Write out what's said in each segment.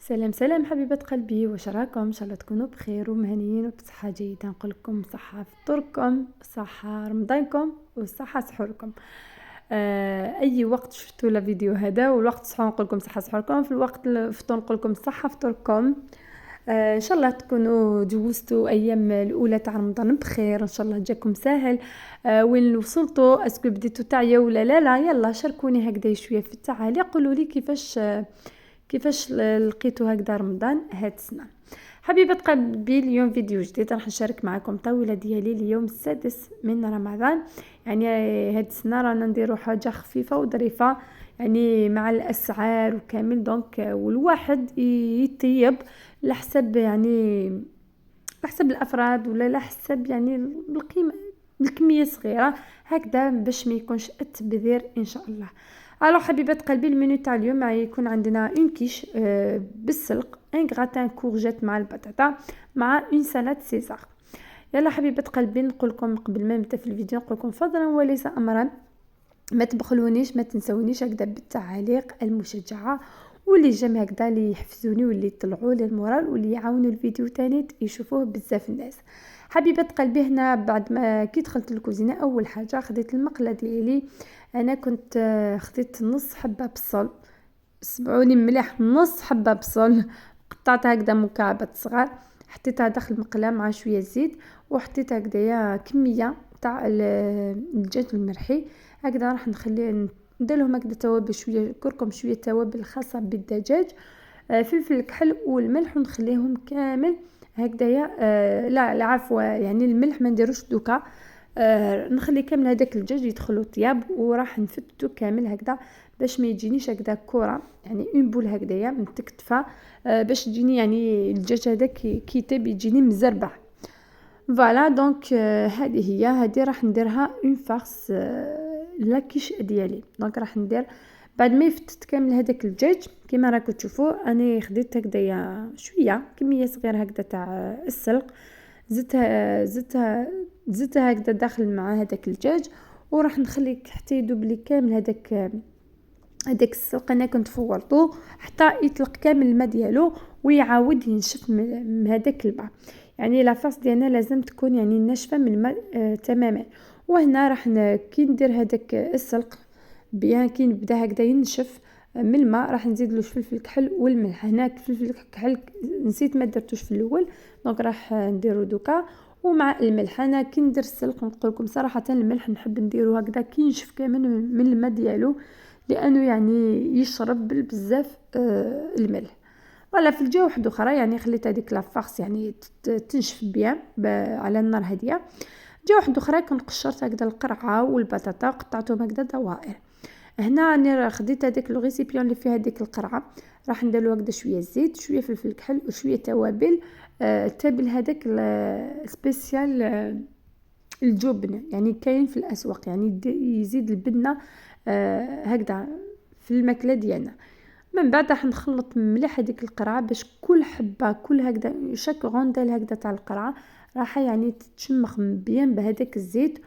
سلام سلام حبيبة قلبي، واش راكم؟ ان شاء الله تكونوا بخير ومهنيين وبصحة جيدة. نقول لكم صحة فطوركم، صحة رمضانكم، وصحة سحوركم. اي وقت شفتوا الفيديو هذا والوقت صحوا نقول لكم صحة سحوركم، في الوقت الفطور نقول لكم صحة فطوركم. ان شاء الله تكونوا جوزتوا ايام الاولى تاع رمضان بخير، ان شاء الله جاكم ساهل. وين وصلتوا؟ اسكو بديتوا تعيا ولا لا؟ يلا شاركوني هكذا شويه في التعاليق، قولوا لي كيفاش لقيتوا هكذا رمضان هاد السنه. حبيبه قلبي، اليوم فيديو جديد راح نشارك معكم طاوله ديالي اليوم السادس من رمضان. يعني هاد السنه رانا نديروا حاجه خفيفه وظريفه، يعني مع الاسعار وكامل دونك، والواحد يطيب لحسب يعني لحسب الافراد ولا لحسب يعني القيمه، الكميه صغيره هكذا باش ما يكونش التبذير ان شاء الله. الو حبيبات قلبي، المنيو تاع اليوم يكون عندنا اون كيش بالسلق، ان غراتان كورجيت مع البطاطا، مع اون سالاد سيزار. يلا حبيبات قلبي، نقول لكم قبل ما نبدا في الفيديو نقول لكم فضلا وليس امرا، ما تبخلونيش، ما تنسونيش هكذا بالتعاليق المشجعه، واللي جام هكذا اللي يحفزوني واللي يطلعوا لي المورال واللي يعاونوا الفيديو تاني يشوفوه بزاف الناس. حبيبه قلبي، هنا بعد ما كي دخلت الكوزينه اول حاجه خديت المقله ديالي. انا كنت خديت نص حبه بصل، سمعوني مليح، نص حبه بصل قطعتها هكذا مكعبات صغار، حطيتها داخل المقله مع شويه زيت، وحطيت هكذايا كميه تاع الدجاج المرحي. هكذا راح نخليه ندير لهم هكذا توابل، شويه كركم، شويه توابل خاصه بالدجاج، فلفل الكحل والملح، ونخليهم كامل هكذايا. لا عفوا، يعني الملح ما نديروش دوكا، نخلي كامل هذاك الدجاج يدخلوا طياب، وراح نفتو كامل هكذا باش ما يجينيش هكذا كره، يعني اون بول هكذايا متكتفه، باش يجيني يعني الدجاج هذا كي يطيب يجيني مزربع. فوالا دونك هذه راح نديرها اون فارس لاكيش ديالي. دونك راح ندير بعد ما يفتت كامل هذاك الدجاج كما راكم تشوفوا، انا خديت هكذايا شويه كميه صغيره هكذا تاع السلق، زدتها هكذا داخل مع هذاك الدجاج، وراح نخليك حتى يذوب لي كامل هذاك السلق. انا كنت فورته حتى يطلق كامل الماء ديالو ويعاود ينشف من هذاك الماء، يعني لافاس ديالنا لازم تكون يعني ناشفه من الماء تماما. وهنا راح كي ندير هذاك السلق بيان كي نبدا هكذا ينشف من الماء، راح نزيد له فلفل الكحل والملح. هناك فلفل الكحل نسيت ما درتوش في الاول، دونك راح نديرو دوكا، ومع الملح. انا كي ندير السلق نقول لكم صراحه الملح نحب نديرو هكذا كي ينشف كامل من الماء ديالو، لانه يعني يشرب بزاف الملح. ولا في الجهه واحده اخرى يعني خليت هذيك لافارس يعني تنشف بيان على النار هاديه. جهه واحده اخرى كنت قشرت هكذا القرعه والبطاطا قطعتهم هكذا دوائر. هنا راني خديت هذاك لو ريسيبيون اللي فيه هذيك القرعه، راح ندير له هكذا شويه زيت، شويه فلفل الكحل، وشويه توابل. التابل هذاك سبيسيال الجبن، يعني كاين في الاسواق، يعني يزيد البنه هكذا في الماكله ديالنا. من بعد راح نخلط مليح هذيك القرعه باش كل حبه كل هكذا شاك غونديل هكذا تاع القرعه راح يعني تتشمخ بيان بهذاك الزيت.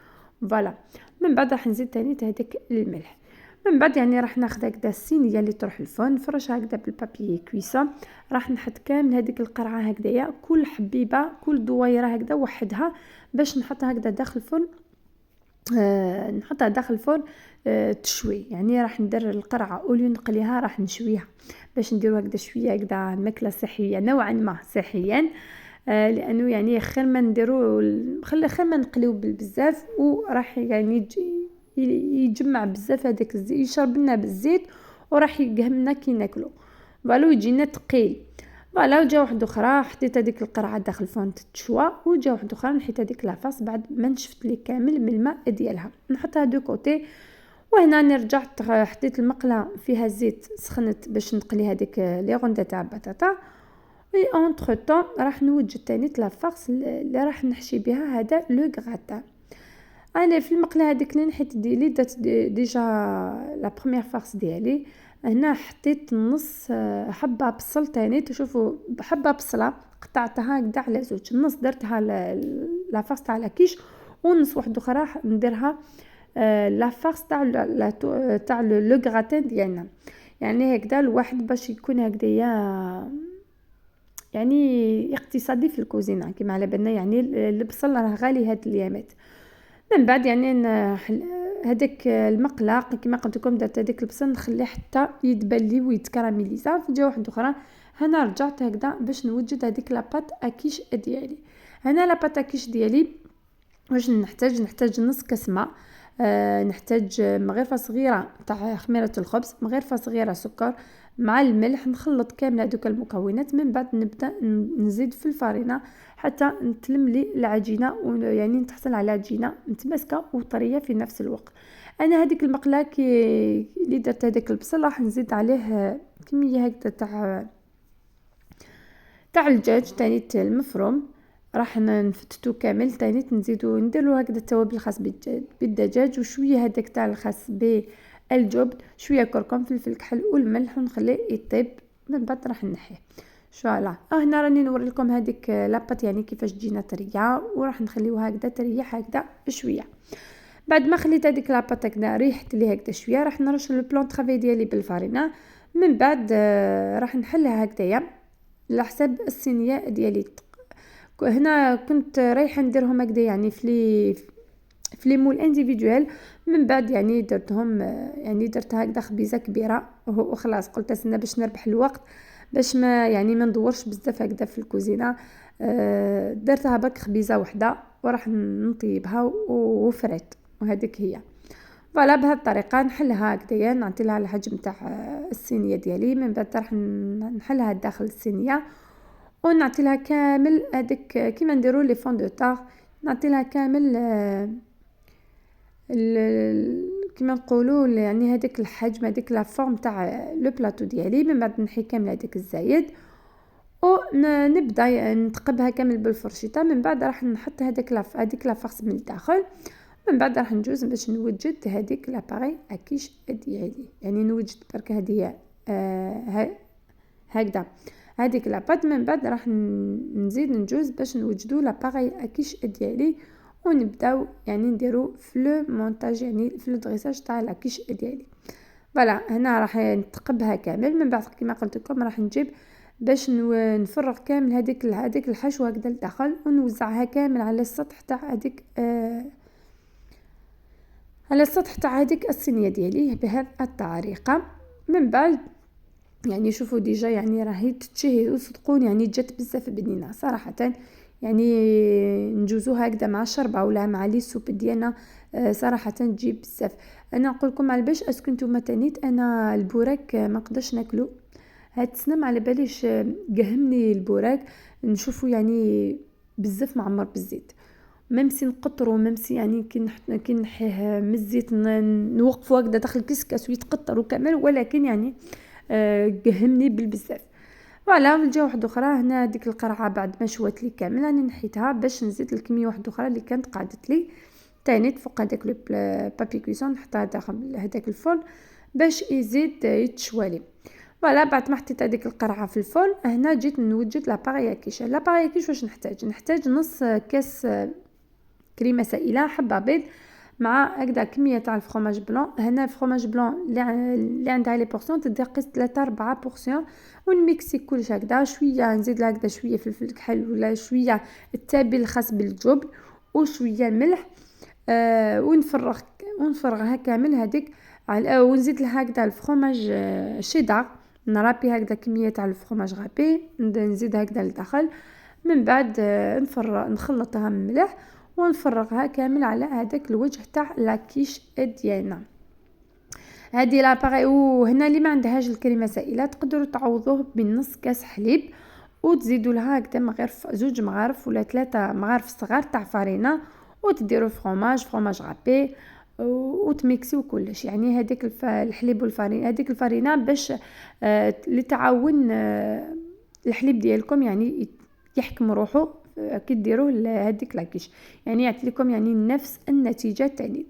فوالا من بعد راح نزيد ثاني هذاك الملح. من بعد يعني راح ناخذ هكذا الصينيه اللي تروح الفرن، نفرشها هكذا بالبابي كويسه، راح نحط كامل هذيك القرعه هكذايا كل حبيبه كل دويره هكذا وحدها باش نحطها هكذا داخل الفرن. نحطها داخل الفرن تشوي، يعني راح ندير القرعه اولي نقليها راح نشويها باش نديروا هكذا شويه هكذا ماكله صحيه نوعا ما صحيا، لانه يعني خير ما نديروا خير ما نقليو بزاف، وراح يعني يجمع بزاف هذاك الزيت، يشرب لنا بالزيت وراح يقهمنا كي ناكلو، فالو يجينا ثقيل. فوالا وجا واحده اخرى حطيت هذيك القرعه داخل الفرن تتشوى، وجا واحده اخرى نحيت هذيك لافاس بعد ما نشفت لي كامل من الماء ديالها نحطها دو كوتي. وهنا نرجع حطيت المقله فيها زيت سخنت باش نقلي هذيك لي غوندا تاع البطاطا، اي اونتر طون راح نوجد ثاني لافاس اللي راح نحشي بها هذا لو غراتان. انا في المقله هذيك اللي نحيت ديالي دات ديجا لا بروميير فارس ديالي. هنا حطيت نص حبه بصل تاني، تشوفوا حبه بصله قطعتها هكذا على زوج، النص درتها لا فارس تاع لاكيش، ونص واحده اخرى نديرها لا فارس تاع لو غراتان ديالنا. يعني هكذا الواحد باش يكون هكذايا يعني اقتصادي في الكوزينه كما على بالنا. يعني البصل راه غالي هاد الايامات. من بعد يعني هذاك المقله كما قلت لكم درت هذاك البصل نخليه حتى يدبل لي ويتكراميليزا. في جهه واحده اخرى هنا رجعت هكذا باش نوجد هذيك لاباط اكيش ديالي. هنا لاباط اكيش ديالي واش نحتاج نص كاس ماء، نحتاج مغرفه صغيره تاع خميره الخبز، مغرفه صغيره سكر مع الملح. نخلط كامل هذوك المكونات. من بعد نبدا نزيد في الفرينه حتى نتلم لي العجينه، ويعني نتحصل على عجينه متماسكه وطريه في نفس الوقت. انا هذيك المقله اللي درت هذاك البصل راح نزيد عليه كميه هكذا تاع الدجاج تاني المفروم، راح نفتتو كامل تاني نزيدو نديرو هكذا التوابل الخاص بالدجاج وشويه هذاك تاع الخاص بالجبن، شويه كركم فلفل كحل والملح ونخليه يطيب. من بعد راح نحيه فوالا. هنا راني نوري لكم هذيك لاباط يعني كيفاش تجينا طريه، وراح نخليوها هكذا تريح هكذا شويه. بعد ما خليت هذيك لاباط هكذا ريحت لي هكذا شويه راح نرش لو بلون طرافاي ديالي بالفارينه. من بعد راح نحلها هكذايا على حساب الصينيه ديالي. هنا كنت رايحه نديرهم هكذا يعني في لي مول انديفيدوال. من بعد يعني درتهم يعني درتها هكذا خبيزه كبيره وخلاص. قلت استنى باش نربح الوقت باش ما ندورش بزاف هكذا في الكوزينه. درتها برك خبيزه وحده وراح نطيبها وفريت وهذيك هي. فوالا بهذه الطريقه نحلها هكذايا نعطي لها الحجم تاع الصينيه ديالي. من بعد راح نحلها داخل الصينيه ونعطي لها كامل هذيك كيما نديرو لي فون دو طار. نعطي لها كامل كيما نقولوا يعني هذاك الحجم هذيك لا فورم تاع لو بلاطو ديالي. من بعد نحي كامل هذاك الزايد ونبدا نتقبها كامل بالفرشيطه. من بعد راح نحط هذيك لا فارس من الداخل. من بعد راح نجوز باش نوجد هذيك لاباري اكيش ديالي. يعني نوجد برك هذه هكذا هذيك لاباط. من بعد راح نزيد نجوز باش نوجدو لاباري اكيش ديالي ونبداو يعني نديرو في لو مونتاج يعني في لو دريساج تاع لاكيش ديالي. فوالا هنا راح نتقبها كامل. من بعد كما قلت لكم راح نجيب باش نفرغ كامل هذيك الحشوه هكذا لداخل ونوزعها كامل على السطح تاع هذيك على السطح تاع هذيك الصينيه ديالي بهذه الطريقه. من بعد يعني شوفوا ديجا يعني راهي تتشهي وصدقوني يعني جات بزاف بنينه صراحه. يعني نجوزوها هكذا مع الشربه ولا مع لي سوب ديالنا صراحه تجيب بزاف. انا نقول لكم على باش اسكو نتوما تانيت انا البوراك ما نقدرش ناكلو هاد السنه على باليش قهمني البوراك نشوفه يعني بزاف معمر بالزيت. ميمسي نقطرو ميمسي يعني كي نحيه من الزيت نوقفو هكذا داخل كيس ويتقطر وكامل، ولكن يعني قهمني بالبزاف. فوالا في الجهه واحده اخرى هنا ديك القرعه بعد ما شوات لي كامل راني نحيتها باش نزيد الكميه واحده اخرى اللي كانت قعدت لي تاني فوق هذاك لو بابي كويسون نحطها داخل هذاك الفرن باش يزيد يتشوالي. فوالا بعد ما حطيت هذيك القرعه في الفرن هنا جيت نوجد لاباري كيش. لاباري كيش واش نحتاج نص كاس كريمه سائله، حبه بيض مع هكذا كميه تاع الفرomاج بلون. هنا الفرomاج بلون اللي عندها لي بورسيون تدير قيس 3-4 بورسيون ونميكسي كلش هكذا. شويه نزيد لها هكذا شويه فلفل كحل ولا شويه التابل الخاص بالجبن وشويه الملح ونفرغها كامل هذيك ونزيد لها هكذا الفرomاج شيدار نرابي هكذا كميه تاع الفرomاج غابي نزيد هكذا لداخل. من بعد نخلطها مليح ونفرغها كامل على هذاك الوجه تاع لاكيش ديالنا. هذه لاباري. وهنا اللي ما عندهاش الكريمه سائله تقدروا تعوضوه بنص كاس حليب وتزيدوا لها هكذا مغارف 2 مغارف ولا 3 مغارف صغار تاع فرينه وتديروا فرomاج غابي وتميكسيو كلش. يعني هذيك الحليب والفرينه هذيك الفرينه باش لتعاون الحليب ديالكم يعني يحكم روحه كي ديروا هذيك لاكيش يعني يعطي لكم يعني نفس النتيجه تاني.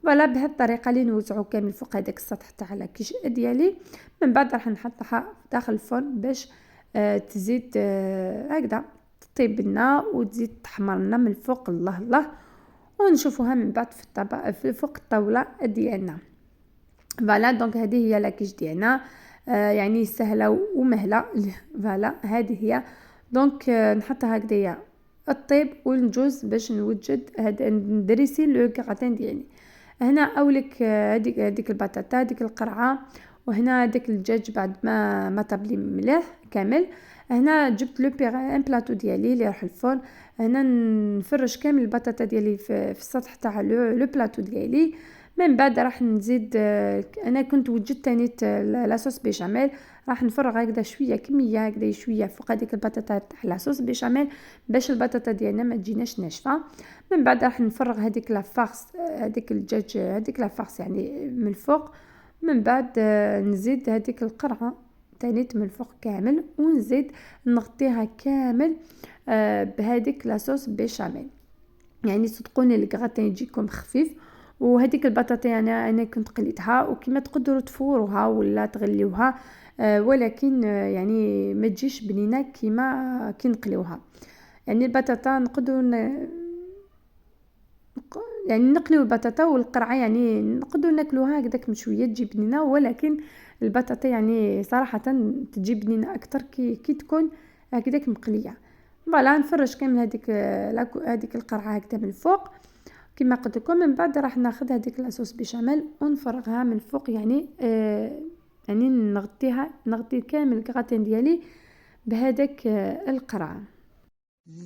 فوالا بهذه الطريقه اللي نوزعوا كامل فوق هذاك السطح تاع لاكيش ديالي. من بعد راح نحطها داخل الفرن باش تزيد هكذا تطيب لنا وتزيد تحمر لنا من الفوق. الله ونشوفوها من بعد في الطبق في فوق الطاوله ديالنا. فوالا دونك هذه هي لاكيش ديالنا يعني سهله ومهله. فوالا هذه هي دونك نحطها هكذايا الطيب ونجوز باش نوجد هذا ندريسي لو غراتان ديالي. هنا اولك هذيك البطاطا، هذيك القرعه، وهنا هذاك الدجاج بعد ما طاب لي مليح كامل. هنا جبت لو ان بلاطو ديالي اللي راح الفرن. هنا نفرش كامل البطاطا ديالي في السطح تاع لو بلاطو ديالي. من بعد راح نزيد انا كنت وجدت تاني لاصوص بيشاميل، راح نفرغ هكذا شويه كميه هكذا شويه فوق هذيك البطاطا تاع لاصوص بيشاميل باش البطاطا ديالنا ما تجيناش ناشفه. من بعد راح نفرغ هذيك لافارس، هذيك الدجاج، هذيك لافارس يعني من الفوق. من بعد نزيد هذيك القرعه تاني من الفوق كامل، ونزيد نغطيها كامل بهذيك لاصوص بيشاميل. يعني صدقوني الكغاتان يجيكم خفيف. وهذيك البطاطا انا كنت قليتها، وكما تقدروا تفوروها ولا تغليوها، ولكن يعني ما تجيش بنينه كيما كي نقليوها. يعني البطاطا نقدروا يعني نقليو البطاطا والقرعه، يعني نقدروا ناكلوها هكذاك مشويه تجي بنينه، ولكن البطاطا يعني صراحه تجي بنينه اكثر كي تكون هكذاك مقليه. فوالا نفرش كامل هذيك القرعه هكذا من الفوق كما قلت لكم. من بعد راح ناخذ هذيك لاصوص بيشاميل ونفرغها من الفوق، يعني يعني نغطي كامل الكراتين ديالي بهذاك القرعه.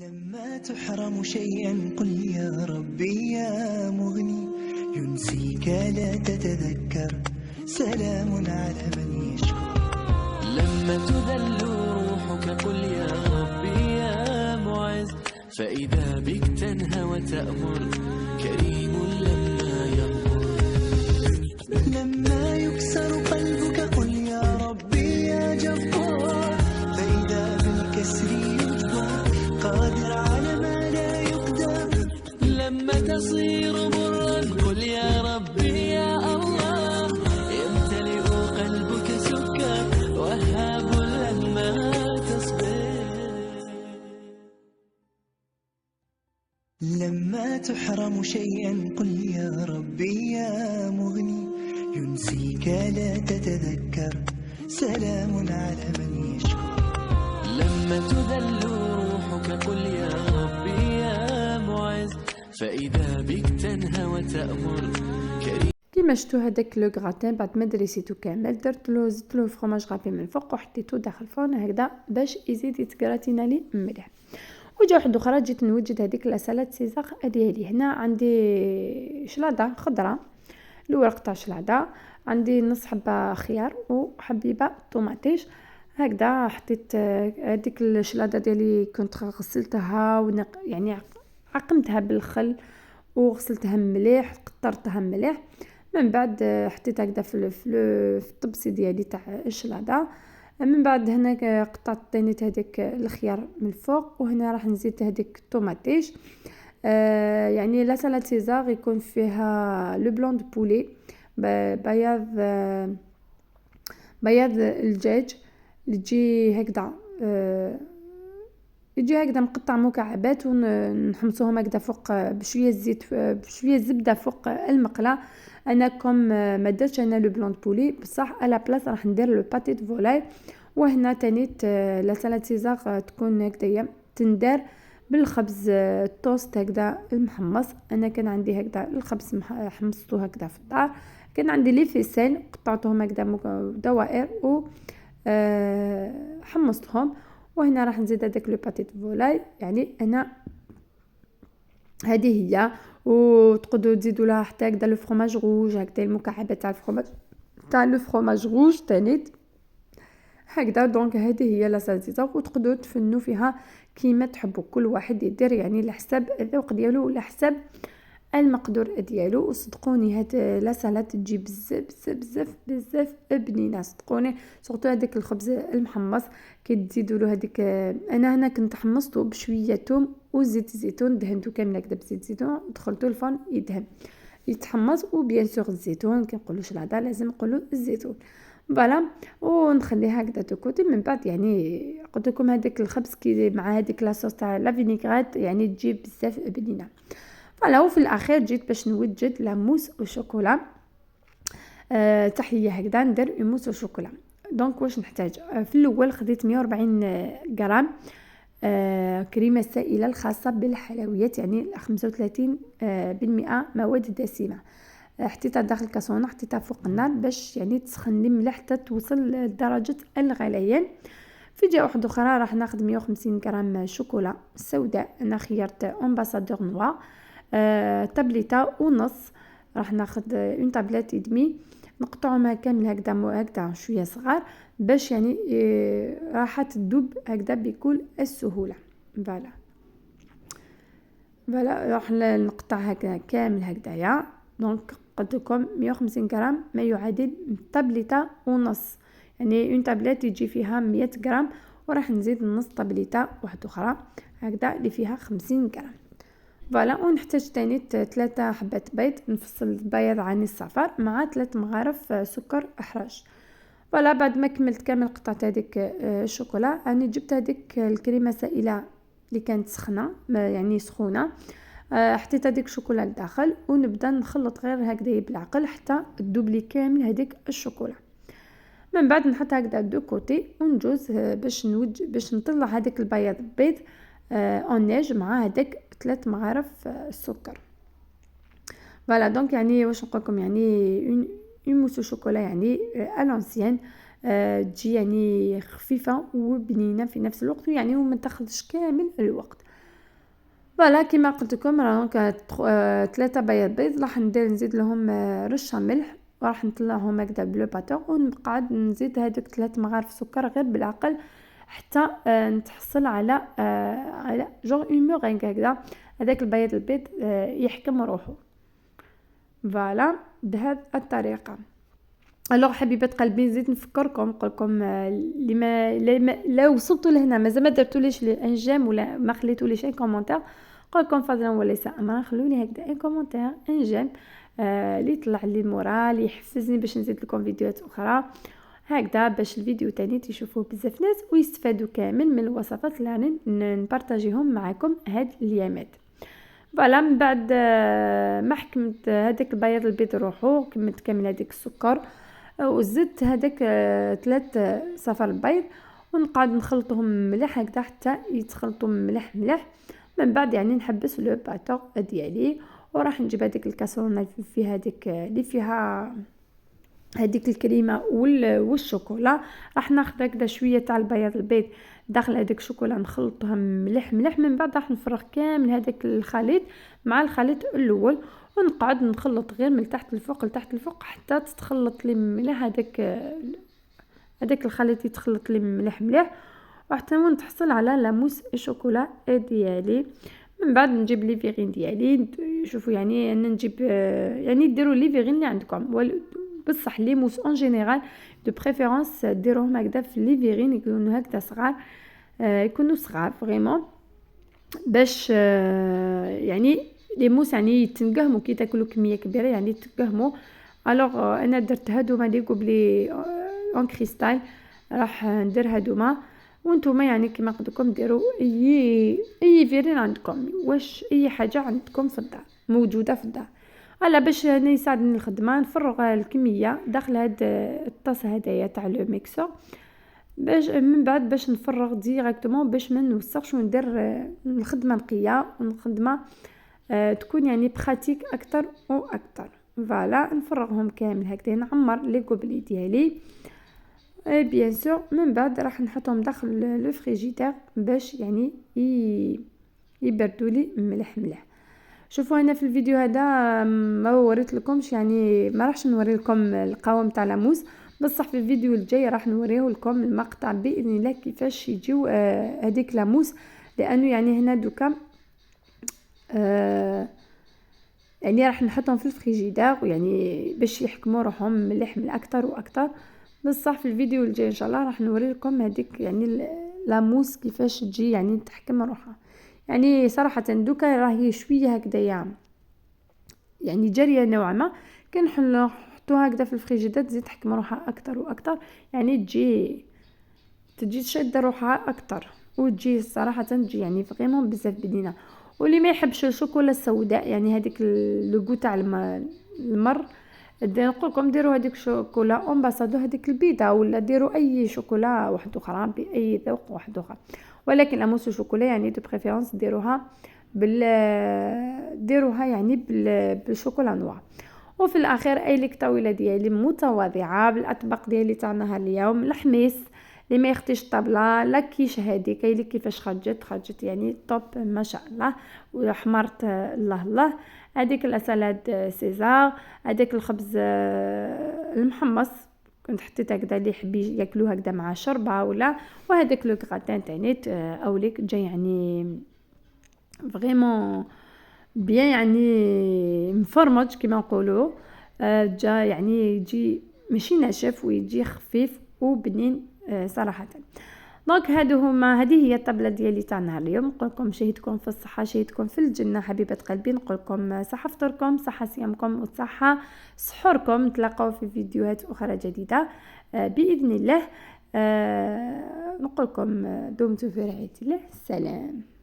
لما تحرم شيئا قل يا ربي يا مغني، ينسيك لا تتذكر، سلام على من يشكر. لما تذل روحك قل يا ربي يا معز، فإذا بك تنهى وتأمر، كريم لما يغفر. لما يكسر قلبك قل يا ربي يا جبار، فإذا بالكسر يجبر، قادر على ما لا يقدر. لما تصير مرا قل يا ربي يا الله، يمتلئ قلبك سكر، وهاب لما تصبر. لما تحرم شيئا قل يا ربي يا مغني، ينسيك لا تتذكر، سلام على من يشكر. لما تذل روحك قل يا ربي يا معز، فإذا بك تنهى وتأمر، كريم. كيما شفتوا هذاك لو غراتان بعد ما دريسيتو كامل زدت له فروماج غابي من الفوق وحطيته داخل الفرن هكذا باش يزيد يتكراتينا لي مليح. وجا واحده اخرى جيت نوجد هذيك لا سالاد سيزار ديالي. هنا عندي شلاضه خضراء، الورق تاع شلاضه، عندي نص حبه خيار وحبيبه طوماطيش. هكذا حطيت هذيك الشلاضه ديالي كنت غسلتها يعني عقمتها بالخل وغسلتها مليح، قطرتها مليح. من بعد حطيت هكذا في الطبسي ديالي تاع الشلاضه. من بعد هنا قطعت طينيت هذيك الخيار من الفوق، وهنا راح نزيد هذيك الطوماطيش. يعني لا سالاد سيزار يكون فيها لو بلون دو بولي، بياض الدجاج اللي تجي هكذا يجي هكذا مقطع مكعبات، ونحمصوهم هكذا فوق بشويه الزيت بشويه الزبده فوق المقله. انا كوم ما درتش انا لو بلون بولي بصح على بلاصه راح ندير لو باتي دو فولاي. وهنا تانيت لا سالاد سيزار تكون هكذا تندار بالخبز التوست هكذا المحمص. انا كان عندي هكذا الخبز حمصته هكذا في الدار، كان عندي لي فيسين قطعتهم هكذا دوائر و حمصتهم. وهنا راح نزيد هذاك لو باتي دو فولاي. يعني انا هذه هي، وتقدروا تزيدوا لها حتى هكذا لو فرomاج روج، هكذا المكعبات تاع الفرomاج تاع لو فرomاج روج تانيت هكذا. دونك هذه هي لا سالاد، وتقدروا تفنوا فيها كيما تحبوا، كل واحد يدير يعني على حساب الذوق ديالو وعلى حساب المقدور ديالو. وصدقوني هاد لا سالاد تجي بزاف بزاف بزاف بزاف بنينه، صدقوني سورتو هذاك الخبز المحمص كتزيدوا له هذيك. انا هنا كنت حمصته بشويه ثوم وزيت الزيتون، دهنته كامل هكذا بزيت زيتون ودخلته الفرن يدهن يتحمص. وبيان سور الزيتون كنقولوش العدا لازم نقولوا الزيتون فوالا. ونخليها هكذا تكوتي. من بعد يعني قلت لكم هذاك الخبز كي مع هذيك لاصوص تاع لا فينيغريت يعني تجي بزاف بنينه فوالا. وفي الاخير جيت باش نوجد لا موس او شوكولا. تحيه هكذا ندير موس او شوكولا. دونك واش نحتاج؟ في الاول خديت 140 غرام كريمة سائلة الخاصة بالحلويات، يعني 35% مواد دسمة. حطيتها داخل الكاسرونه، حطيتها فوق النار باش يعني تسخن لي مليح حتى توصل لدرجة الغليان. في جهة واحدة اخرى راح ناخذ 150 غرام شوكولا سوداء، انا خيرت امباسادور نوا تابليتا ونص. راح ناخذ اون تابليت ادمي، نقطعهم كامل هكذا شويه صغار باش يعني راح تذوب هكذا بكل السهوله. فوالا راح نقطع هكذا كامل هكذايا. دونك قلت لكم 150 غرام ما يعادل طابليته ونص، يعني اون تابليت يجي فيها 100 غرام، وراح نزيد نص طابليته واحده اخرى هكذا اللي فيها 50 غرام. فوالا ونحتاج ثاني 3 حبات بيض، نفصل البيض عن الصفار مع 3 مغارف سكر احرج. فوالا بعد ما كملت كامل قطعت هذيك الشوكولا، انا جبت هذيك الكريمه سائله اللي كانت سخنه يعني سخونه، حطيت هذيك الشوكولا لداخل ونبدا نخلط غير هكذا بالعقل حتى تذوب لي كامل هذيك الشوكولا. من بعد نحط هكذا دو كوتي ونجوز باش نطلع هذاك البياض بيض اونيج مع هذاك 3 مغارف السكر. فوالا دونك يعني واش نقول لكم، يعني اون موس شوكولا يعني الانسيان، تجي يعني خفيفه وبنينه في نفس الوقت، يعني وما تاخذش كامل الوقت. فوالا كيما قلت لكم دونك 3 بيض راح نزيد لهم رشه ملح، وراح نطلعهم هكذا بلو باتور، ونقعد نزيد هذوك 3 مغارف سكر غير بالعقل حتى نتحصل على جور اون مورينغ هكذا، هذاك البيض يحكم روحه. فوالا بهذه الطريقه. الوغ حبيبات قلبي نزيد نفكركم نقولكم لا وصلتوا لهنا مازال ما درتوليش الانجام ولا ما خليتوليش اي كومونتير، نقولكم فضلا وليس امرا خلوني هكذا اي كومونتير انجام اللي يطلع لي المورال يحفزني باش نزيد لكم فيديوهات اخرى هكذا، باش الفيديو تاني تشوفوه بزاف ناس ويستفادوا كامل من الوصفات اللي نبارطاجيهم معكم هاد الايامات. فوالا من بعد ما حكمت هذاك البيض روحو، كملت كامل هذاك السكر وزدت هذاك 3 صفار البيض، ونقعد نخلطهم مليح هكذا حتى يتخلطوا مليح. من بعد يعني نحبس لو باتور ديالي، وراح نجيب هذيك الكاسرونه فيها هذيك اللي فيها هذيك الكريمه والشوكولا، راح ناخذ هكذا شويه تاع البيض داخل هذيك الشوكولا نخلطها مليح. من بعد راح نفرغ كامل هذاك الخليط مع الخليط الاول، ونقعد نخلط غير من تحت لفوق حتى تتخلط لي مليح هذاك الخليط يتخلط لي مليح وحتى نتحصل على لاموس الشوكولا ديالي. من بعد نجيب لي فيغين ديالي، شوفوا يعني انا نجيب يعني ديروا لي فيغين اللي عندكم، بصح لي موس اون جينيرال دو بريفيرونس ديروهم هكذا في لي فيغين يكونوا هكذا صغار، يكونوا صغار فريمون باش يعني لي موس يعني يتنقهموا كي تاكلوا كميه كبيره يعني تنقهموا. الوغ انا درت هادوما لي قبلي اون كريستال، راح ندير هادوما وانتوما يعني كما قلت لكم ديروا اي فيرين عندكم، واش اي حاجه عندكم في الدار موجوده في الدار. على باش انا يساعدني الخدمه نفرغ الكميه داخل هاد الطاسه هدايا تاع لو ميكسور، باش من بعد باش نفرغ ديريكتومون باش ما نوسخش وندير الخدمه نقيه والخدمه تكون يعني براتيك اكثر واكثر. فوالا نفرغهم كامل هكذا، نعمر لي قبلي ديالي بيان سور. من بعد راح نحطهم داخل لو فريجيدير باش يعني يبردوا لي مليح. شوفوا انا في الفيديو هذا ما وريت لكمش، يعني ما راحش نوري لكم القوام تاع لاموس، بصح في الفيديو الجاي راح نوريه لكم المقطع باذن الله كيفاش يجيو هذيك لاموس، لانه يعني هنا دوكا يعني راح نحطهم في الفريجيدير يعني باش يحكموا روحهم مليح اكثر واكثر. بصح في الفيديو الجاي ان شاء الله راح نوري لكم هذيك يعني لاموس كيفاش تجي يعني تحكم روحها. يعني صراحه دوكا راهي شويه هكذايا يعني جاريه نوعا ما، كان نحطوها هكذا في الفريجيدير تزيد تحكم روحها اكثر واكثر، يعني تجي تشد روحها اكثر وتجي صراحه تجي يعني فريمون بزاف بنينه. واللي ما يحبش الشوكولا السوداء يعني هذيك لو غو تاع المر نقول لكم ديروا هذيك شوكولا امباسادو هذيك البيضه، ولا ديروا اي شوكولا واحد اخرى باي ذوق واحد اخر، ولكن اموس شوكولا يعني دو بريفيرونس ديروها ديروها يعني بالشوكولا نوار. وفي الاخير اي ليك طاوله ديالي متواضعه بالاطباق ديالي تاع نهار اليوم. الحميص اللي ما يختيش الطابله لا كيش هذيك كاين كيفاش خرجت يعني طوب ما شاء الله، وحمرت الله الله. هذيك السلاد سيزار، هذاك الخبز المحمص كنت حطيت هكذا اللي يحب ياكلوه هكذا مع شربه ولا، وهذاك لو غراتان تاع اوليك جا يعني فريمون بيان يعني مفرمج كما نقولوا، جا يعني يجي ماشي ناشف ويجي خفيف وبنين صراحه. دونك هذه هي الطبله ديالي تاع نهار اليوم. نقول لكم شهيتكم في الصحه، شهيتكم في الجنه حبيبه قلبي. نقول لكم صحه فطوركم، صحه صيامكم، وصحه سحوركم. نتلاقاو في فيديوهات اخرى جديده باذن الله. نقول لكم دمتم في رعايه الله. سلام.